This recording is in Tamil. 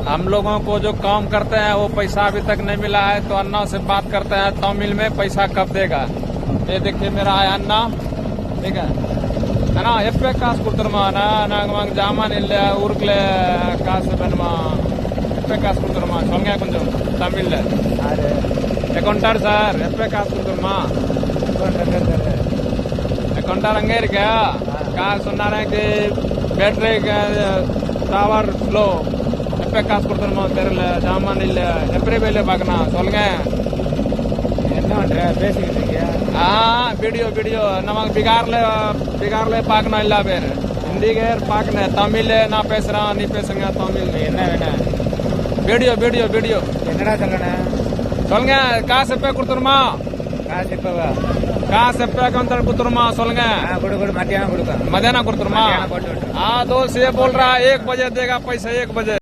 हम लोगों को जो काम करते हैं वो पैसा अभी तक नहीं मिला है, तो अन्ना से बात करते हैं तमिल में पैसा कब देगा। ये देखिए मेरा है अन्ना, ठीक है ना। எப்ப காசு கொடுத்துருமா? நாங்க வாங்க ஜாமான் இல்ல ஊருக்குள்ள காசு வேணுமா? எப்ப காசு கொடுத்துருமா சொல்லுங்க கொஞ்சம் தமிழ்ல. அக்கௌண்டார் சார் எப்ப காசு கொடுத்துருமா? அக்கௌண்டார் அங்கே இருக்கா? காசு சொன்னாரே பேட்டரி டவர் ஸ்லோ, எப்ப காசு கொடுத்துருமா தெரியல, ஜாமான் இல்ல, எப்படி வேலை பார்க்கணும் சொல்லுங்க. என்ன பண்ற பேசிக்கிட்டு இருக்கியா? வீடியோ நமக்கு பிகார்ல பார்க்கணும் எல்லா பேர். ஹிந்திக்கு பார்க்கணும், தமிழ் நான் பேசுறேன், நீ பேசுங்க தமிழ். என்ன வேணும்? வீடியோ என்னடா சொல்லணும் சொல்லுங்க. காசு எப்ப கொடுத்துருமா? காசு எப்ப கவுண்டர் கொடுத்துருமா சொல்லுங்க. கொடு மத்தியானம் கொடுக்க. மத்தியானம் கொடுத்துருமா? 2 से बोल रहा 1 बजे देगा पैसा, 1 बजे.